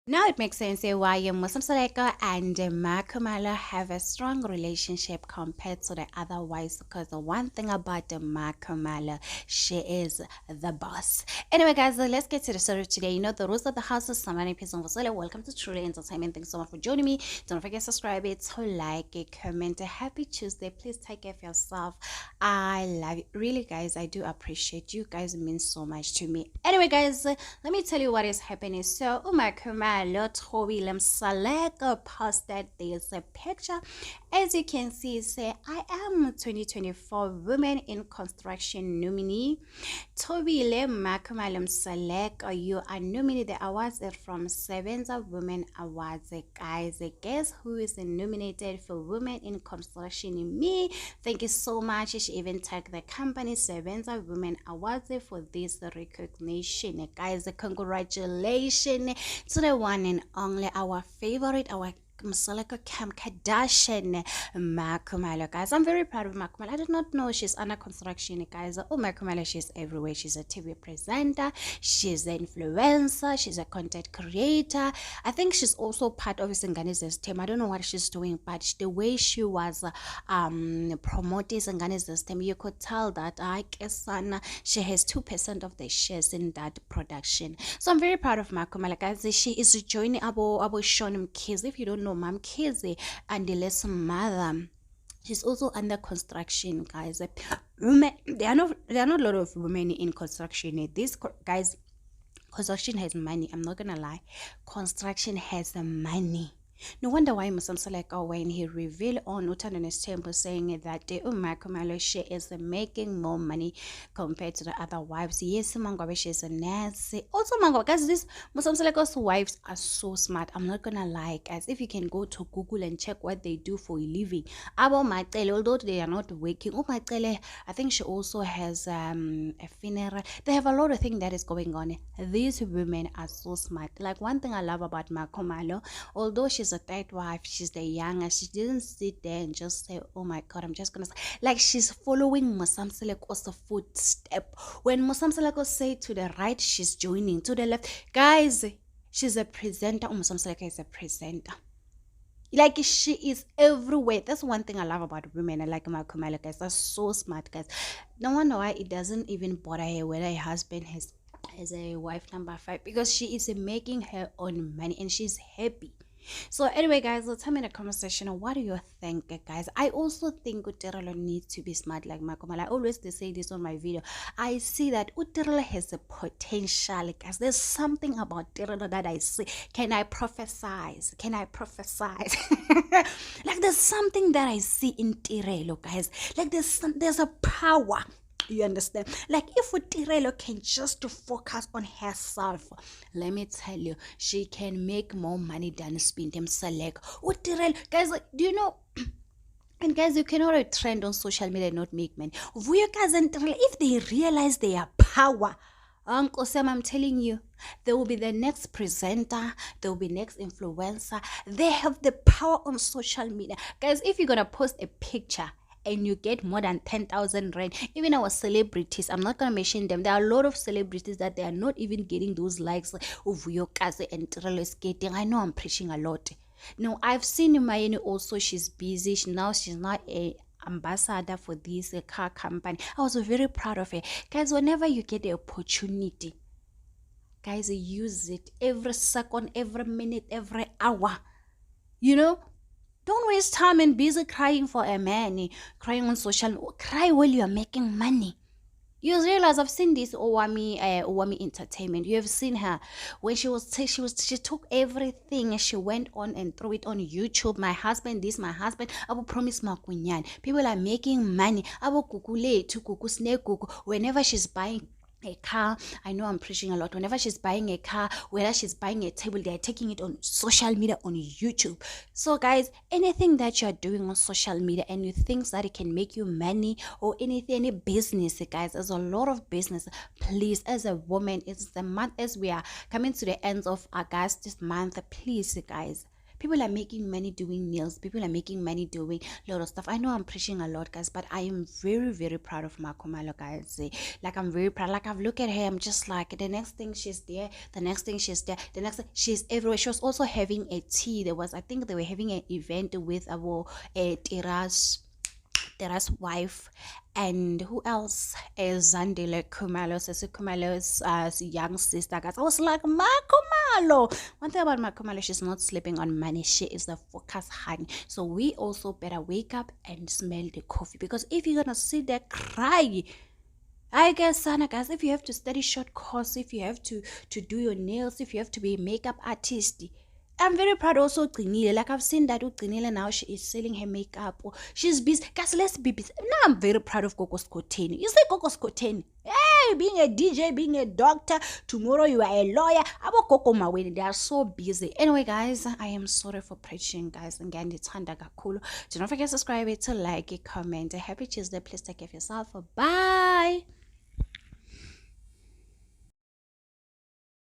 Now it makes sense why Muslim Saleka and Makamala have a strong relationship compared to the other wives because the one thing about the Makamala, she is the boss. Anyway, guys, let's get to the story today. You know, the rules of the house is somebody peace and Vasile. Welcome to Truly Entertainment. Thanks so much for joining me. Don't forget to subscribe it, to like it, comment. Happy Tuesday. Please take care of yourself. I love you. Really, guys, I do appreciate you guys. It means so much to me. Anyway, guys, let me tell you what is happening. So, Umar Kumalo Toby Lemsaleka posted this picture. As you can see, say, I am 2024 Women in Construction nominee. Toby Lemakumalem Select, you are nominated. The awards are from Sevenza Women Awards. Guys, guess who is nominated for Women in Construction? Me. Thank you so much. She even tagged the company Sevenza Women Awards for this recognition. Guys, congratulations to the one and only, our favorite, our Masalaka Kim Kardashian, Makumalo, guys. I'm very proud of Makumalo. I did not know she's under construction, guys. Oh, Makumalo, she's everywhere. She's a TV presenter, she's an influencer, she's a content creator. I think she's also part of Singani's team. I don't know what she's doing, but the way she was promoting Singani's team, you could tell that I guess she has 2% of the shares in that production. So I'm very proud of Makumalo, guys. She is joining Abu Shonim Kids. If you don't know Mam Kizi and the lesson mother, she's also under construction, guys. Women, there are not a lot of women in construction. These guys, construction has money. I'm not gonna lie, construction has the money. No wonder why Muslim Saleka, when he revealed on Utan and his temple, saying that the Umakumaloshe is making more money compared to the other wives. Yes, Mangabesh is a nurse. Also, Mango, guys, these Muslim Saleka's wives are so smart. I'm not gonna lie, guys. If you can go to Google and check what they do for a living, Abo Matele, although they are not working, oh Matele, I think she also has a funeral. They have a lot of things that is going on. These women are so smart. Like, one thing I love about Makomalo, although she's a third wife, she's the youngest, she didn't sit there and just say, oh my god, I'm just gonna like, she's following Musam Seleko's footstep. When Musam Seleko say to the right, she's joining. To the left, guys, she's a presenter. Musam Seleko is a presenter. Like, she is everywhere. That's one thing I love about women. I like my Kumala, guys. They're so smart, guys. No wonder why it doesn't even bother her whether her husband has a wife number 5, because she is making her own money and she's happy. So anyway, guys, let's have in the conversation. What do you think, guys? I also think Uterelo needs to be smart like Makomal. I always say this on my video. I see that Uterelo has a potential, guys. There's something about Uterelo that I see. Can I prophesize? Can I prophesize? Like, there's something that I see in Tirelo, guys. Like, there's a power. You understand? Like, if Utirelo can just focus on herself, let me tell you, she can make more money than Spindem Select. Utirelo, guys, like, do you know? And guys, you cannot trend on social media and not make money. If they realize their power, Uncle Sam, I'm telling you, they will be the next presenter, they will be next influencer. They have the power on social media. Guys, if you're gonna post a picture and you get more than 10,000 rand, even our celebrities, I'm not gonna mention them, there are a lot of celebrities that they are not even getting those likes of your cousin and Tirelo is getting. I know I'm preaching a lot. No, I've seen Mayeni also, she's busy. Now she's not a ambassador for this car company. I was very proud of her. Guys, whenever you get the opportunity, guys, use it. Every second, every minute, every hour. You know, don't waste time and busy crying for a man, crying on social media. Cry while you are making money. You realize, I've seen this Owami Entertainment. You have seen her when she took everything, she went on and threw it on YouTube. My husband, this, my husband. I will promise Makunyan. People are making money. I will kukule to kuku snake kuku. Whenever she's buying a car, I know I'm preaching a lot. Whenever she's buying a car, whether she's buying a table, they're taking it on social media, on YouTube. So guys, anything that you're doing on social media and you think that it can make you money, or anything, any business, guys, there's a lot of business. Please, as a woman, it's the month, as we are coming to the end of August this month, please, guys, People are making money doing nails. People are making money doing a lot of stuff. I know I'm preaching a lot, guys, but I am very, very proud of Makhumalo, guys. Like, I'm very proud. Like, I've looked at her, I'm just like, the next thing she's there, the next thing she's there, the next thing she's everywhere. She was also having a tea. I think they were having an event with our Tera's wife, and who else is Zandile Kumalo, Sesi Kumalo's young sister, guys. I was like, Makumalo. One thing about Makumalo, she's not sleeping on money. She is the focus honey. So we also better wake up and smell the coffee, because if you're gonna sit there cry, I guess, Sana, guys, if you have to study short course, if you have to do your nails, if you have to be a makeup artist, I'm very proud also of Gcinile. Like, I've seen that Gcinile now, she is selling her makeup. She's busy. Guys, let's be busy. Now I'm very proud of Gogo Skoteni. You say Gogo Skoteni. Hey, being a DJ, being a doctor, tomorrow you are a lawyer. About Coco Mawini, they are so busy. Anyway, guys, I am sorry for preaching, guys. Again, it's cool. Do not forget to subscribe, to like, comment. A happy Tuesday. Please take care of yourself. Bye.